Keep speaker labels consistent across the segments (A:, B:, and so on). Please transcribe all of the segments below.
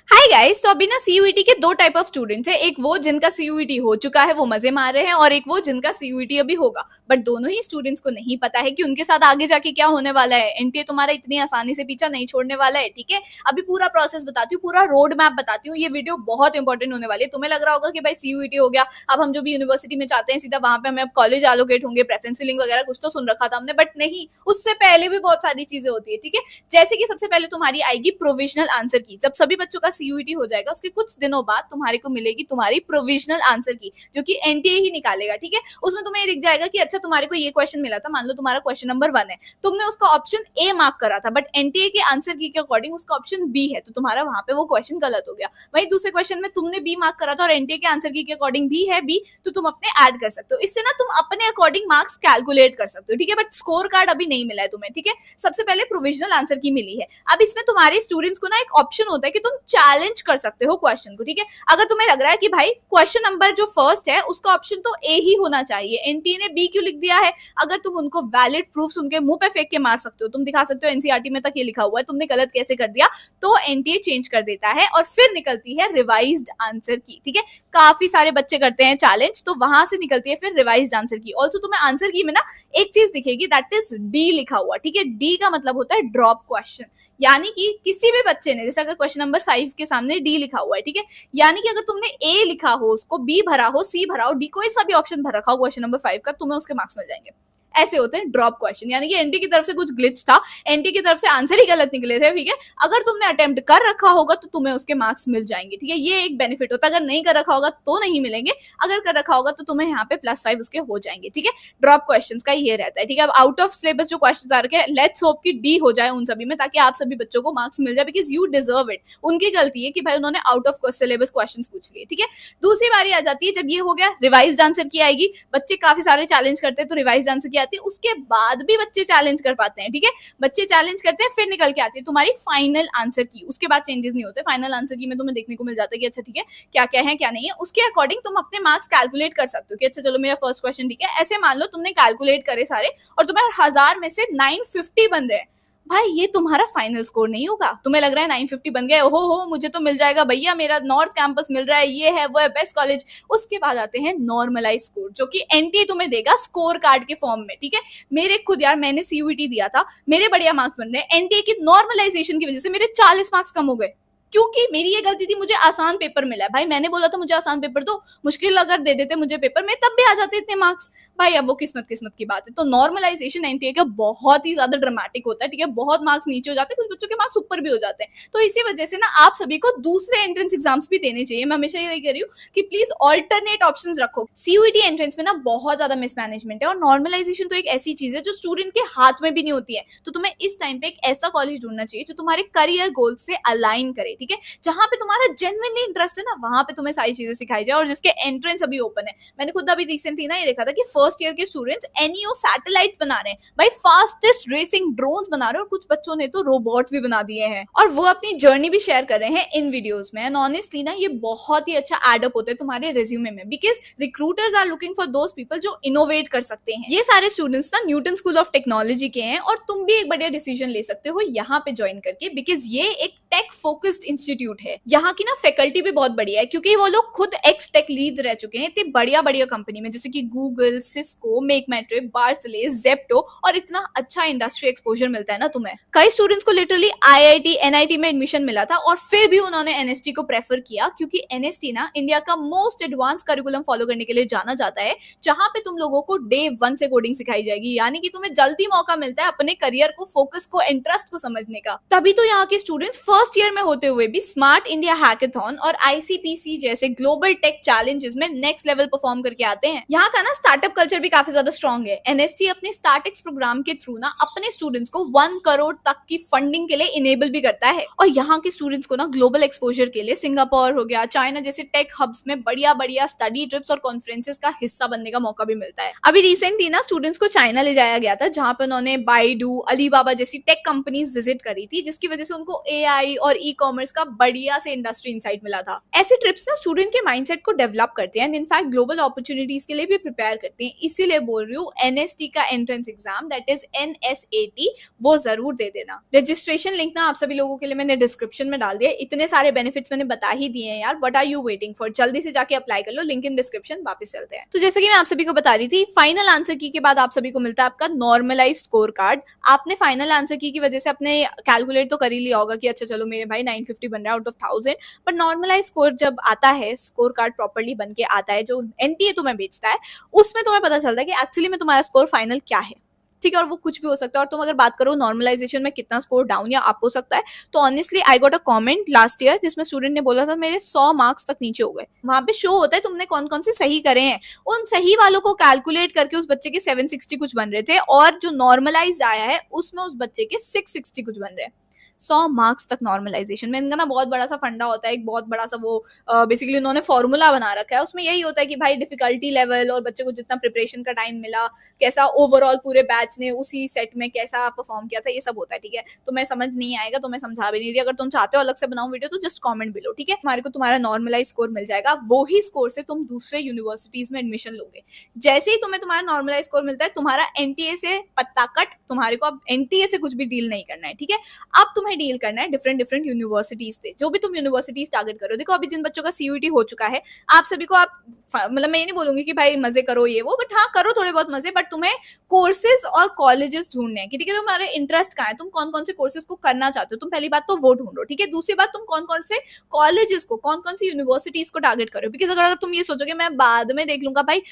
A: Hi guys, तो अभी ना सीयूईटी के दो टाइप ऑफ स्टूडेंट्स हैं। एक वो जिनका सीयूईटी हो चुका है, वो मजे मार रहे हैं, और एक वो जिनका सीयूईटी अभी होगा। बट दोनों ही स्टूडेंट्स को नहीं पता है कि उनके साथ आगे जाके क्या होने वाला है। एनटीए तुम्हारा इतनी आसानी से पीछा नहीं छोड़ने वाला है, ठीक है। अभी पूरा प्रोसेस बताती हूँ, पूरा रोड मैप बताती हूँ। ये वीडियो बहुत इंपॉर्टेंट होने वाली है। तुम्हें लग रहा होगा कि भाई सीयूईटी हो गया, अब हम जो भी यूनिवर्सिटी में चाहते हैं सीधा वहां पे हमें अब कॉलेज एलोकेट होंगे, प्रेफरेंस लिंक वगैरह कुछ तो सुन रखा था हमने, बट नहीं, उससे पहले भी बहुत सारी चीजें होती है, ठीक है। जैसे कि सबसे पहले तुम्हारी आएगी प्रोविजनल आंसर की। जब सभी बच्चों का सीयूईटी हो जाएगा, उसके कुछ दिनों बाद तुम्हारे को मिलेगी तुम्हारी प्रोविजनल आंसर की, जो कि एनटीए ही निकालेगा, ठीक है। उसमें तुम्हें ये दिख जाएगा कि अच्छा तुम्हारे को ये क्वेश्चन मिला था, मान लो तुम्हारा क्वेश्चन नंबर 1 है, तुमने उसका ऑप्शन ए मार्क करा था, बट एनटीए के आंसर की के अकॉर्डिंग उसका ऑप्शन बी है, तो तुम्हारा वहां पे वो क्वेश्चन गलत हो गया। वही दूसरे क्वेश्चन में तुमने बी मार्क करा था और एनटीए के आंसर की के अकॉर्डिंग भी है बी, तो तुम अपने ऐड कर सकते हो। इससे ना तुम अपने अकॉर्डिंग मार्क्स कैलकुलेट कर सकते हो, ठीक है। बट स्कोर कार्ड अभी नहीं मिला है तुम्हें, ठीक है। सबसे पहले प्रोविजनल आंसर की मिली है। अब इसमें तुम्हारे स्टूडेंट्स को ना एक ऑप्शन होता है कि तुम चैलेंज कर सकते हो क्वेश्चन को, ठीक है। अगर तुम्हें लग रहा है कि भाई क्वेश्चन नंबर जो फर्स्ट है उसका ऑप्शन तो ए ही होना चाहिए, एनटीए ने बी क्यों लिख दिया है, अगर तुम उनको वैलिड प्रूफ्स उनके मुंह पे फेंक के मार सकते हो, तुम दिखा सकते हो एनसीईआरटी में तक ये लिखा हुआ है, तुमने गलत कैसे कर दिया, तो एनटीए चेंज कर देता है और फिर निकलती है रिवाइज्ड आंसर की, ठीक है। काफी सारे बच्चे करते हैं चैलेंज, तो वहां से निकलती है फिर रिवाइज्ड आंसर की। ऑल्सो तुम्हें आंसर की में ना एक चीज दिखेगी, दैट इज डी लिखा हुआ, ठीक है। डी का मतलब होता है ड्रॉप क्वेश्चन, यानी कि किसी भी बच्चे ने, जैसे अगर क्वेश्चन नंबर 5 के सामने डी लिखा हुआ है, ठीक है, यानी कि अगर तुमने ए लिखा हो, उसको बी भरा हो, सी भरा हो, डी कोई सा भी ऑप्शन भर रखा हो क्वेश्चन नंबर 5 का, तुम्हें उसके मार्क्स मिल जाएंगे। ऐसे होते हैं ड्रॉप क्वेश्चन, यानी कि एनटी की तरफ से कुछ ग्लिच था, एनटी की तरफ से आंसर ही गलत निकले थे, ठीक है। अगर तुमने अटेम्प्ट कर रखा होगा तो तुम्हें उसके मार्क्स मिल जाएंगे, ठीक है। ये एक बेनिफिट होता है। अगर नहीं कर रखा होगा तो नहीं मिलेंगे, अगर कर रखा होगा तो तुम्हें यहाँ पे +5 उसके हो जाएंगे, ठीक है। ड्रॉप क्वेश्चन का ये रहता है, ठीक है। अब आउट ऑफ सिलेबस जो क्वेश्चन आ रखे हैं, लेट्स होप कि डी हो जाए उन सभी में, ताकि आप सभी बच्चों को मार्क्स मिल जाए, बिकॉज यू डिजर्व इट। उनकी गलती है कि भाई उन्होंने आउट ऑफ सिलेबस क्वेश्चन पूछ लिए, ठीक है। दूसरी बारी आ जाती है जब ये हो गया, रिवाइज आंसर की आएगी। बच्चे काफी सारे चैलेंज करते हैं तो रिवाइज आंसर की आती है, उसके बाद भी बच्चे चैलेंज कर पाते हैं, ठीक है। बच्चे चैलेंज करते हैं, फिर निकल के आती है तुम्हारी फाइनल आंसर की। उसके बाद चेंजेस नहीं होते। फाइनल आंसर की में तुम्हें देखने को मिल जाता है कि अच्छा ठीक है क्या क्या है क्या नहीं है, उसके अकॉर्डिंग तुम अपने मार्क्स कैलकुलेट कर सकते हो कि अच्छा चलो मेरा फर्स्ट क्वेश्चन ठीक है, ऐसे मान लो तुमने कैलकुलेट करे सारे और तुम्हें 1000 में से 950 बन रहे हैं, भाई ये तुम्हारा फाइनल स्कोर नहीं होगा। तुम्हें लग रहा है 950 बन गया, ओहो हो मुझे तो मिल जाएगा भैया, मेरा नॉर्थ कैंपस मिल रहा है, ये है वो है बेस्ट कॉलेज। उसके बाद आते हैं नॉर्मलाइज स्कोर, जो कि एनटीए तुम्हें देगा स्कोर कार्ड के फॉर्म में, ठीक है। मेरे खुद यार, मैंने सीयूईटी दिया था, मेरे बढ़िया मार्क्स बन रहे हैं, एनटीए की नॉर्मलाइजेशन की वजह से मेरे 40 मार्क्स कम हो गए, क्योंकि मेरी ये गलती थी, मुझे आसान पेपर मिला है। भाई मैंने बोला था मुझे आसान पेपर दो, मुश्किल अगर दे देते मुझे पेपर में, तब भी आ जाते इतने मार्क्स। भाई अब वो किस्मत किस्मत की बात है। तो नॉर्मलाइजेशन एनटीए का बहुत ही ज्यादा ड्रामेटिक होता है, ठीक है। बहुत मार्क्स नीचे हो जाते हैं, कुछ बच्चों के मार्क्स ऊपर भी हो जाते हैं। तो इसी वजह से ना आप सभी को दूसरे एंट्रेंस एग्जाम्स भी देने चाहिए। मैं हमेशा यही कह रही हूँ कि प्लीज ऑल्टरनेट ऑप्शंस रखो। सीयूईटी एंट्रेंस में ना बहुत ज्यादा मिसमैनेजमेंट है, और नॉर्मलाइजेशन तो एक ऐसी चीज है जो स्टूडेंट के हाथ में भी नहीं होती है। तो तुम्हें इस टाइम पे एक ऐसा कॉलेज ढूंढना चाहिए जो तुम्हारे करियर गोल से अलाइन करे, ठीक है। जहां पे तुम्हारा जेन्युइनली इंटरेस्ट है ना, वहां पे तुम्हें सारी चीजें सिखाई जाए, और जिसके एंट्रेंस अभी ओपन है। मैंने खुद अभी रिसेंटली ना ये देखा था कि फर्स्ट ईयर के स्टूडेंट्स एनईओ सैटेलाइट्स बना रहे हैं, भाई फास्टेस्ट रेसिंग ड्रोन्स बना रहे हैं, और कुछ बच्चों ने तो रोबोट्स भी बना दिए हैं, और वो अपनी जर्नी भी शेयर कर रहे हैं इन वीडियोस में। एंड ऑनेस्टली ना ये बहुत ही अच्छा एडअप होता है तुम्हारे रिज्यूमे में, because recruiters are looking for those people जो इनोवेट कर सकते हैं। ये सारे स्टूडेंट्स ना न्यूटन स्कूल ऑफ टेक्नोलॉजी के हैं, और तुम भी एक बढ़िया डिसीजन ले सकते हो यहाँ पे ज्वाइन करके, बिकॉज ये एक टेक फोकस्ड इंस्टीट्यूट है। यहाँ की ना फैकल्टी भी बहुत बढ़िया है, क्योंकि वो लोग खुद एक्स टेक लीड रह चुके हैं इतनी बढ़िया बढ़िया कंपनी में, जैसे कि गूगल, सिस्को, मेकमेट्रिक, बार्सलेस, जेप्टो, और इतना अच्छा इंडस्ट्री एक्सपोजर मिलता है ना तुम्हें। कई स्टूडेंट्स को लिटरली आईआईटी, एनआईटी में एडमिशन मिला था, और फिर भी उन्होंने एनएसटी को प्रेफर किया, क्योंकि एनएसटी ना इंडिया का मोस्ट एडवांस करिकुलम फॉलो करने के लिए जाना जाता है, जहां पे तुम लोगों को डे 1 से कोडिंग सिखाई जाएगी, यानी कि तुम्हें जल्दी मौका मिलता है अपने करियर को, फोकस को, इंटरेस्ट को समझने का। तभी तो यहाँ के स्टूडेंट्स फर्स्ट ईयर में होते हुए भी स्मार्ट इंडिया हैकाथॉन और आईसीपीसी जैसे ग्लोबल टेक चैलेंजेस में नेक्स्ट लेवल परफॉर्म करके आते हैं। यहाँ का ना स्टार्टअप कल्चर भी काफी ज्यादा स्ट्रॉन्ग है। एनएसटी अपने स्टार्टएक्स प्रोग्राम के थ्रू ना अपने स्टूडेंट्स को 1 करोड़ तक की फंडिंग के लिए इनेबल भी करता है, और यहाँ के स्टूडेंट्स को ना ग्लोबल एक्सपोजर के लिए सिंगापुर हो गया, चाइना जैसे टेक हब्स में बढ़िया बढ़िया स्टडी ट्रिप्स और कॉन्फ्रेंसेस का हिस्सा बनने का मौका भी मिलता है। अभी रिसेंटली ना स्टूडेंट्स को चाइना ले जाया गया था, जहां पर उन्होंने बाइडू, अलीबाबा जैसी टेक कंपनीज विजिट करी थी, जिसकी वजह से उनको एआई और ई कॉमर्स कॉमर्स का बढ़िया से इंडस्ट्री इंसाइट मिला था। ऐसी ट्रिप्स ना स्टूडेंट के माइंडसेट को डेवलप करते हैं एंड इनफैक्ट ग्लोबल अपॉर्चुनिटीज के लिए भी प्रिपेयर करते हैं। इसीलिए बोल रही हूँ एनएसटी का entrance exam that is NSAT वो जरूर दे देना। रजिस्ट्रेशन लिंक ना आप सभी लोगों के लिए मैंने डिस्क्रिप्शन में डाल दिया। इतने सारे बेनिफिट्स मैंने बता ही दिए हैं यार, what are you waiting for? जल्दी से जाके अप्लाई कर लो, लिंक इन डिस्क्रिप्शन। वापस चलते हैं। तो जैसे कि मैं आप सभी को बता रही थी, फाइनल आंसर की के बाद आप सभी को मिलता है आपका नॉर्मलाइज स्कोर कार्ड। आपने फाइनल आंसर की वजह से अपने कैलकुलेट तो कर ही लिया होगा कि अच्छा चलो मेरे भाई 950 बन रहा है out of 1000, but normalize score जब आता है, स्कोर कार्ड प्रॉपर्ली बन के आता है जो एनटीए तुम्हें बेचता है, उसमें तुम्हें पता चलता है कि एक्चुअली में तुम्हारा स्कोर फाइनल क्या है। ठीक है, और वो कुछ भी हो सकता है। और तुम अगर बात करो नॉर्मलाइजेशन में कितना स्कोर डाउन या अप हो सकता है, तो honestly I got a comment last year जिसमें स्टूडेंट ने बोला था मेरे 100 मार्क्स तक नीचे हो गए। वहां पे शो होता है तुमने कौन कौन से सही करे हैं, उन सही वालों को कैलकुलेट करके उस बच्चे के 760 कुछ बन रहे थे, और जो नॉर्मलाइज आया है उसमें उस बच्चे के 660 कुछ बन रहे हैं। 100 मार्क्स तक नॉर्मलाइजेशन में। इनका ना बहुत बड़ा सा फंडा होता है, एक बहुत बड़ा सा वो बेसिकली उन्होंने फॉर्मूला बना रखा है। उसमें यही होता है कि भाई डिफिकल्टी लेवल और बच्चे को जितना प्रिपरेशन का टाइम मिला, कैसा ओवरऑल पूरे बैच ने उसी सेट में कैसा परफॉर्म किया था, ये सब होता है। ठीक है, तो मैं समझ नहीं आएगा तो मैं समझा भी नहीं रही। अगर तुम चाहते हो अलग से बनाऊं वीडियो तो जस्ट कॉमेंट बिलो। ठीक है, तुम्हारे को तुम्हारा नॉर्मलाइज स्कोर मिल जाएगा, वो ही स्कोर से तुम दूसरे यूनिवर्सिटीज में एडमिशन लोगे। जैसे ही तुम्हें तुम्हारा नॉर्मलाइज स्कोर मिलता है, तुम्हारा एनटीए से पत्ता कट, तुम्हारे को अब एनटीए से कुछ भी डील नहीं करना है। ठीक है, अब तुम्हें डील करना है डिफरेंट यूनिवर्सिटीज से, जो भी तुम यूनिवर्सिटीज टारगेट करो। देखो अभी जिन बच्चों का सीयूईटी हो चुका है, आप सभी को आप मतलब मैं ये नहीं बोलूंगी कि भाई मजे करो ये वो, बट हाँ करो थोड़े बहुत मजे, बट तुम्हें कोर्सेज और कॉलेजेस ढूंढने हैं कि ठीक है तुम्हारे इंटरेस्ट कहाँ है, तुम कौन कौन से कोर्सेज को करना चाहते हो। तुम पहली बात तो वो ढूंढो। ठीक है, दूसरी बात तुम कौन कौन से कॉलेजेस को, कौन कौन सी यूनिवर्सिटीज को टारगेट करो। बिकॉज अगर तुम ये सोचोगे मैं बाद में देख लूंगा, भाई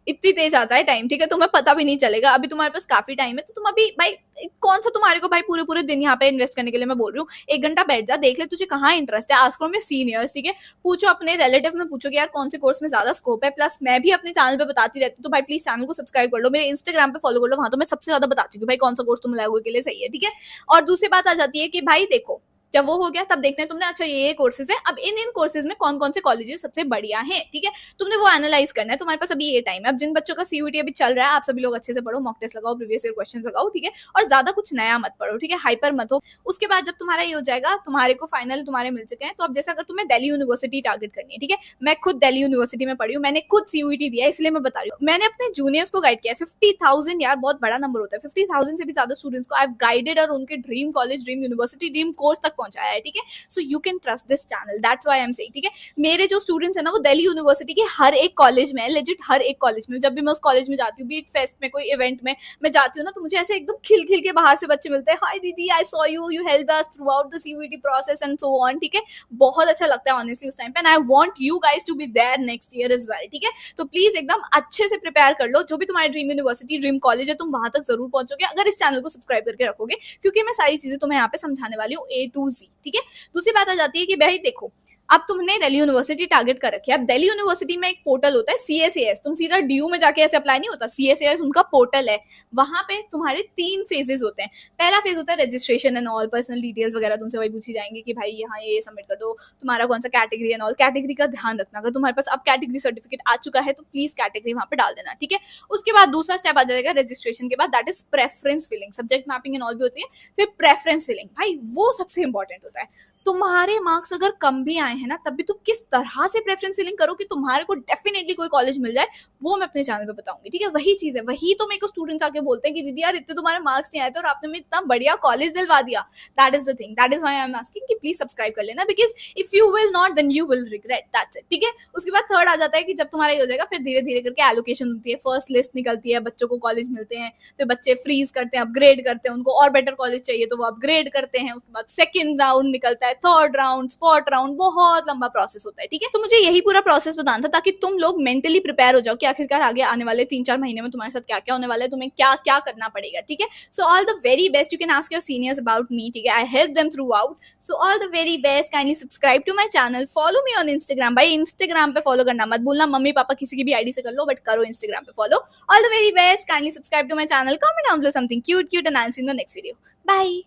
A: इतनी तेज आता है टाइम। ठीक है, तुम्हें पता भी नहीं चलेगा। अभी तुम्हारे पास काफी टाइम है, तो तुम अभी भाई कौन सा तुम्हारे को भाई पूरे पूरे दिन यहाँ पे इन्वेस्ट करने के लिए मैं बोल रही हूँ। 1 घंटा बैठ जा, देख ले तुझे कहाँ इंटरेस्ट है, आस्क फ्रॉम योर सीनियर्स। ठीक है, पूछो अपने रिलेटिव में, पूछो कि यार कौन से कोर्स में ज्यादा स्कोप है। प्लस मैं भी अपने चैनल पे बताती रहती हूँ, तो भाई प्लीज चैनल को सब्सक्राइब कर लो, मेरे इंस्टाग्राम पे फॉलो कर लो, वहां तो मैं सबसे ज्यादा बताती हूँ भाई कौन सा कोर्स तुम लोगों के लिए सही है। ठीक है, और दूसरी बात आ जाती है कि भाई देखो जब वो हो गया तब देखते हैं तुमने अच्छा ये कोर्सेज है, अब इन कोर्सेज में कौन कौन से कॉलेजेस सबसे बढ़िया हैं। ठीक है, तुमने वो एनालाइज करना है। तुम्हारे पास अभी ये टाइम है। अब जिन बच्चों का सीयूईटी अभी चल रहा है, आप सभी लोग अच्छे से पढ़ो, मॉक टेस्ट लगाओ, प्रीवियस ईयर क्वेश्चन लगाओ। ठीक है, और ज्यादा कुछ नया मत पढ़ो। ठीक है, हाइपर मत हो। उसके बाद जब तुम्हारा ये हो जाएगा, तुम्हारे को फाइनल तुम्हारे मिल चुके हैं, तो अब जैसे अगर तुम्हें दिल्ली यूनिवर्सिटी टारगेट करनी है, ठीक है, मैं खुद दिल्ली यूनिवर्सिटी में पढ़ी हूँ, मैंने खुद सीयूईटी दिया, इसलिए मैं बता रही हूँ। मैंने अपने जूनियर्स को गाइड किया। 50,000 यार बहुत बड़ा नंबर होता है। 50,000 से भी ज्यादा स्टूडेंट्स को आई हैव गाइडेड और उनके dream college, dream university, dream course तक पहुंचाया है। ठीक है, so you can trust this channel, that's why I am saying. ठीक है, मेरे जो स्टूडेंट्स है ना वो दिल्ली यूनिवर्सिटी के हर एक कॉलेज में है, लेजिट हर एक कॉलेज में। जब भी मैं उस कॉलेज में जाती हूँ, भी एक फेस्ट में, कोई इवेंट में मैं जाती हूँ ना, तो मुझे ऐसे एकदम खिल खिल के बाहर से बच्चे मिलते हैं, हाय दीदी I saw you, you help us through out the CUET process and so on. ठीक है, बहुत अच्छा लगता है ऑनेस्टली उस टाइम पे, and I want you guys to be there next year as well. ठीक है, तो प्लीज एकदम अच्छे से प्रिपेयर कर लो। जो भी तुम्हारी ड्रीम यूनिवर्सिटी, ड्रीम कॉलेज है, तुम वहां तक जरूर पहुंचोगे अगर इस चैनल को सब्सक्राइब करके रखोगे, क्योंकि मैं सारी चीजें तुम्हें यहाँ पे समझाने वाली हूँ A to Z। ठीक है, दूसरी बात आ जाती है कि भाई देखो अब तुमने दिल्ली यूनिवर्सिटी टारगेट कर रखी है। अब दिल्ली यूनिवर्सिटी में एक पोर्टल होता है CSAS, तुम सीधा DU में जाके ऐसे अप्लाई नहीं होता, CSAS उनका पोर्टल है। वहां पे तुम्हारे 3 फेजेस होते हैं। पहला फेज होता है registration and all, personal details वगैरह तुमसे वही पूछी जाएंगे कि भाई यहाँ ये सबमिट कर दो, तुम्हारा कौन सा कैटेगरी एंड ऑल। कैटेगरी का ध्यान रखना, अगर तुम्हारे पास अब कैटेगरी सर्टिफिकेट आ चुका है तो प्लीज कैटेगरी वहां पे डाल देना। ठीक है, उसके बाद दूसरा स्टेप आ जाएगा रजिस्ट्रेशन के बाद, that is preference filling. Subject mapping and all भी होती है, फिर प्रेफरेंस फिलिंग। भाई वो सबसे इंपॉर्टेंट होता है। तुम्हारे मार्क्स अगर कम भी आए हैं ना, तब भी तुम किस तरह से प्रेफरेंस फिलिंग करो कि तुम्हारे को डेफिनेटली कोई कॉलेज मिल जाए, वो मैं अपने चैनल पे बताऊंगी। ठीक है, वही चीज है, वही तो मेरे को स्टूडेंट्स आके बोलते हैं कि दीदी यार इतने तुम्हारे मार्क्स नहीं आए थे और आपने मुझे इतना बढ़िया कॉलेज दिलवा दिया। That is the thing, that is why I am asking कि प्लीज सब्सक्राइब कर लेना, because if you will not then you will regret, that's it. ठीक है, उसके बाद थर्ड आ जाता है कि जब तुम्हारा ये हो जाएगा, फिर धीरे धीरे करके एलोकेशन होती है, फर्स्ट लिस्ट निकलती है, बच्चों को कॉलेज मिलते हैं, फिर बच्चे फ्रीज करते हैं, अपग्रेड करते हैं, उनको और बेटर कॉलेज चाहिए तो वो अपग्रेड करते हैं। उसके बाद सेकंड राउंड निकलता है, थर्ड राउंड, स्पॉट राउंड, बहुत लंबा प्रोसेस होता है। ठीक है, तो मुझे यही पूरा प्रोसेस बताना था ताकि तुम लोग मेंटली प्रिपेयर हो जाओ कि आखिरकार आगे आने वाले 3-4 महीने में तुम्हारे साथ क्या क्या होने वाला है, तुम्हें क्या क्या करना पड़ेगा। ठीक है, so all the very best. You can ask your seniors about me. ठीक है, I help them throughout, so all the very best. Kindly subscribe to my channel, follow me on Instagram. भाई Instagram पे follow करना मत भूलना, mummy papa किसी की भी आईडी से कर लो, बट करो इंस्टाग्राम पे follow. All the very best, kindly subscribe to my channel, comment down below something cute and I will see you in the next video. Bye.